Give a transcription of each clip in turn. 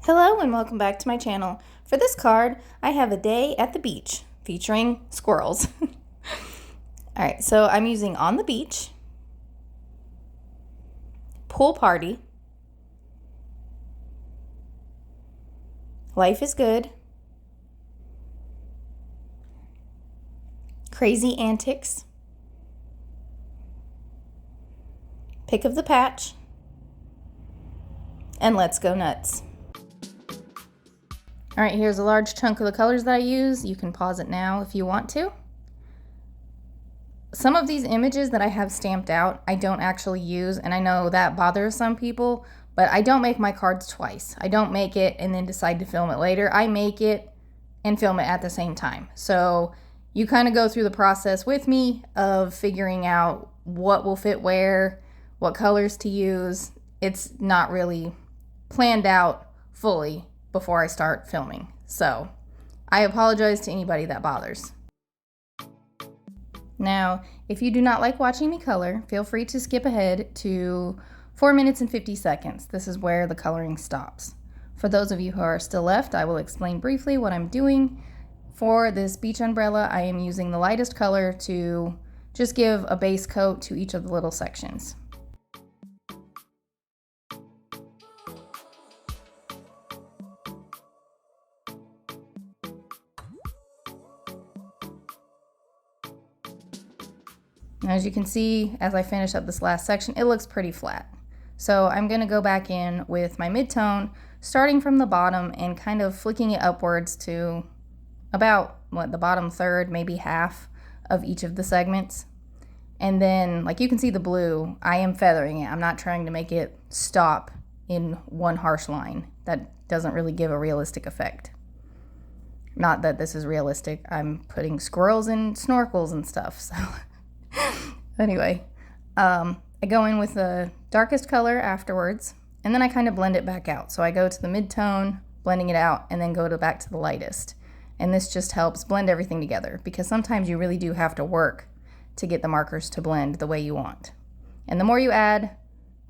Hello and welcome back to my channel. For this card, I have a day at the beach featuring squirrels. Alright, so I'm using on the beach, pool party, life is good, crazy antics, pick of the patch, and let's go nuts. All right, here's a large chunk of the colors that I use. You can pause it now if you want to. Some of these images that I have stamped out, I don't actually use, and I know that bothers some people, but I don't make my cards twice. I don't make it and then decide to film it later. I make it and film it at the same time. So you kind of go through the process with me of figuring out what will fit where, what colors to use. It's not really planned out fully before I start filming. So I apologize to anybody that bothers. Now, if you do not like watching me color, feel free to skip ahead to 4 minutes and 50 seconds. This is where the coloring stops. For those of you who are still left, I will explain briefly what I'm doing. For this beach umbrella, I am using the lightest color to just give a base coat to each of the little sections. As you can see, as I finish up this last section, it looks pretty flat. So I'm going to go back in with my mid-tone, starting from the bottom and kind of flicking it upwards to about, the bottom third, maybe half of each of the segments. And then, like you can see the blue, I am feathering it. I'm not trying to make it stop in one harsh line. That doesn't really give a realistic effect. Not that this is realistic. I'm putting squirrels in snorkels and stuff, so... Anyway, I go in with the darkest color afterwards, and then I kind of blend it back out. So I go to the mid-tone, blending it out, and then go back to the lightest. And this just helps blend everything together, because sometimes you really do have to work to get the markers to blend the way you want. And the more you add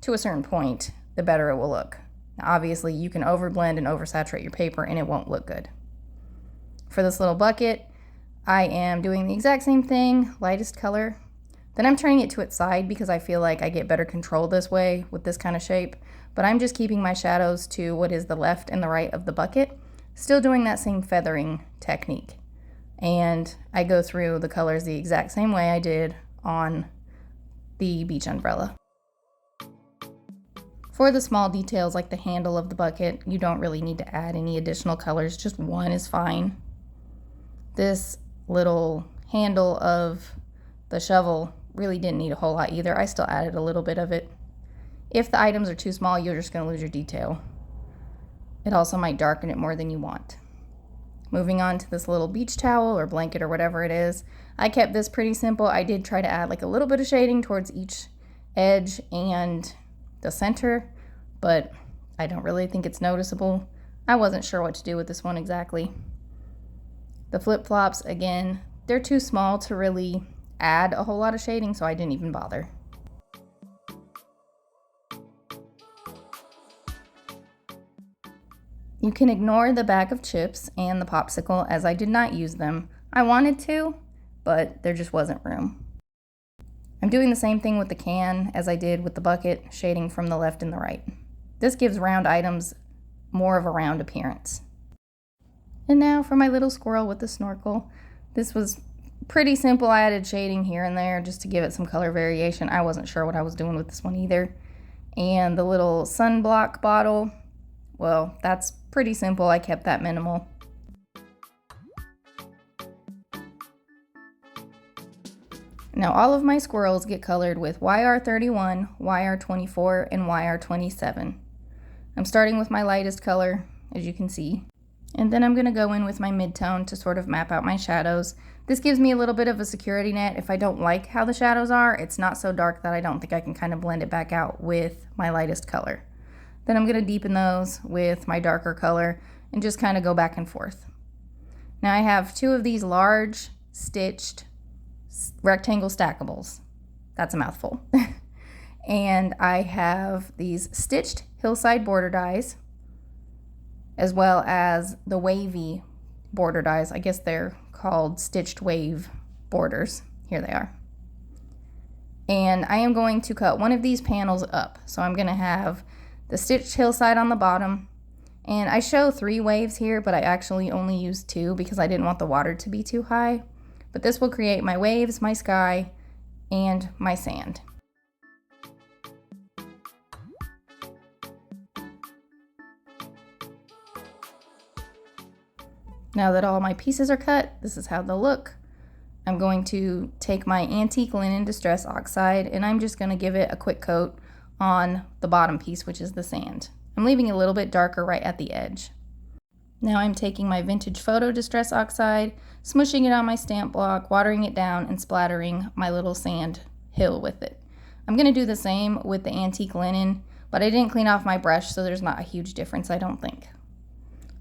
to a certain point, the better it will look. Now, obviously, you can overblend and oversaturate your paper, and it won't look good. For this little bucket, I am doing the exact same thing, lightest color. Then I'm turning it to its side because I feel like I get better control this way with this kind of shape. But I'm just keeping my shadows to what is the left and the right of the bucket, still doing that same feathering technique. And I go through the colors the exact same way I did on the beach umbrella. For the small details like the handle of the bucket, you don't really need to add any additional colors, just one is fine. This little handle of the shovel really didn't need a whole lot either. I still added a little bit of it. If the items are too small, you're just going to lose your detail. It also might darken it more than you want. Moving on to this little beach towel or blanket or whatever it is. I kept this pretty simple. I did try to add like a little bit of shading towards each edge and the center, but I don't really think it's noticeable. I wasn't sure what to do with this one exactly. The flip-flops, again, they're too small to really add a whole lot of shading, so I didn't even bother. You can ignore the bag of chips and the popsicle as I did not use them. I wanted to, but there just wasn't room. I'm doing the same thing with the can as I did with the bucket, shading from the left and the right. This gives round items more of a round appearance. And now for my little squirrel with the snorkel. This was pretty simple. I added shading here and there just to give it some color variation. I wasn't sure what I was doing with this one either. And the little sunblock bottle, well, that's pretty simple. I kept that minimal. Now all of my squirrels get colored with YR31, YR24, and YR27. I'm starting with my lightest color, as you can see. And then I'm going to go in with my mid-tone to sort of map out my shadows. This gives me a little bit of a security net. If I don't like how the shadows are, it's not so dark that I don't think I can kind of blend it back out with my lightest color. Then I'm going to deepen those with my darker color and just kind of go back and forth. Now I have two of these large stitched rectangle stackables. That's a mouthful. And I have these stitched hillside border dies. as well as the wavy border dies. I guess they're called stitched wave borders. Here they are. And I am going to cut one of these panels up. So I'm going to have the stitched hillside on the bottom. And I show 3 waves here, but I actually only used 2 because I didn't want the water to be too high. But this will create my waves, my sky, and my sand. Now that all my pieces are cut, this is how they'll look. I'm going to take my antique linen distress oxide and I'm just going to give it a quick coat on the bottom piece, which is the sand. I'm leaving it a little bit darker right at the edge. Now I'm taking my vintage photo distress oxide, smushing it on my stamp block, watering it down, and splattering my little sand hill with it. I'm going to do the same with the antique linen, but I didn't clean off my brush, so there's not a huge difference, I don't think.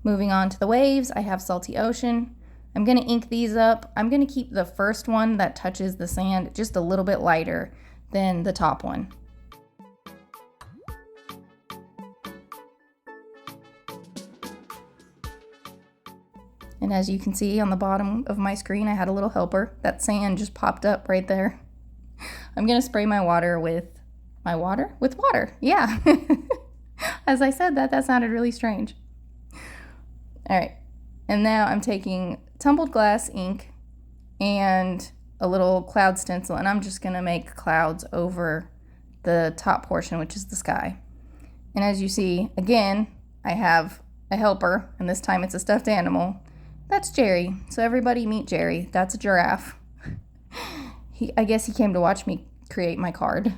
Moving on to the waves, I have Salty Ocean. I'm going to ink these up. I'm going to keep the first one that touches the sand just a little bit lighter than the top one. And as you can see on the bottom of my screen, I had a little helper. That sand just popped up right there. I'm going to spray my water with water. Yeah. As I said that sounded really strange. All right, and now I'm taking tumbled glass ink and a little cloud stencil, and I'm just gonna make clouds over the top portion, which is the sky. And as you see, again, I have a helper, and this time it's a stuffed animal. That's Jerry. So everybody meet Jerry. That's a giraffe. I guess he came to watch me create my card.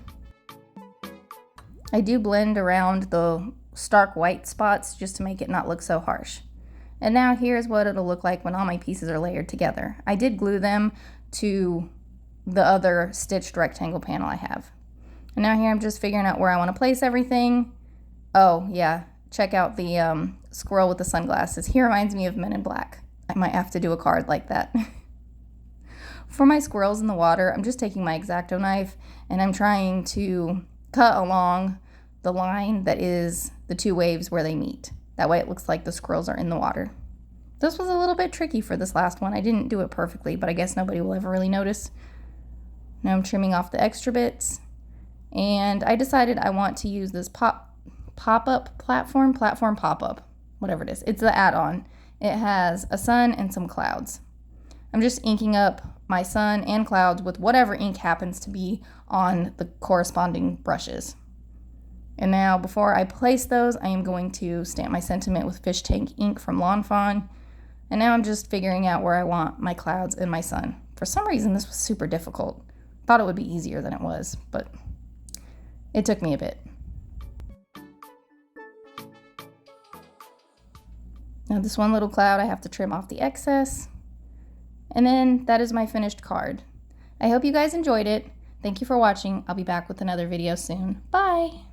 I do blend around the stark white spots just to make it not look so harsh. And now here's what it'll look like when all my pieces are layered together. I did glue them to the other stitched rectangle panel I have. And now here I'm just figuring out where I want to place everything. Oh yeah, check out the squirrel with the sunglasses. He reminds me of Men in Black. I might have to do a card like that. For my squirrels in the water, I'm just taking my X-Acto knife and I'm trying to cut along the line that is the 2 waves where they meet. That way it looks like the squirrels are in the water. This was a little bit tricky for this last one. I didn't do it perfectly, but I guess nobody will ever really notice. Now I'm trimming off the extra bits. And I decided I want to use this pop-up platform pop-up, whatever it is. It's the add-on. It has a sun and some clouds. I'm just inking up my sun and clouds with whatever ink happens to be on the corresponding brushes. And now before I place those, I am going to stamp my sentiment with fish tank ink from Fawn. And now I'm just figuring out where I want my clouds and my sun. For some reason, this was super difficult. Thought it would be easier than it was, but it took me a bit. Now this one little cloud, I have to trim off the excess. And then that is my finished card. I hope you guys enjoyed it. Thank you for watching. I'll be back with another video soon. Bye!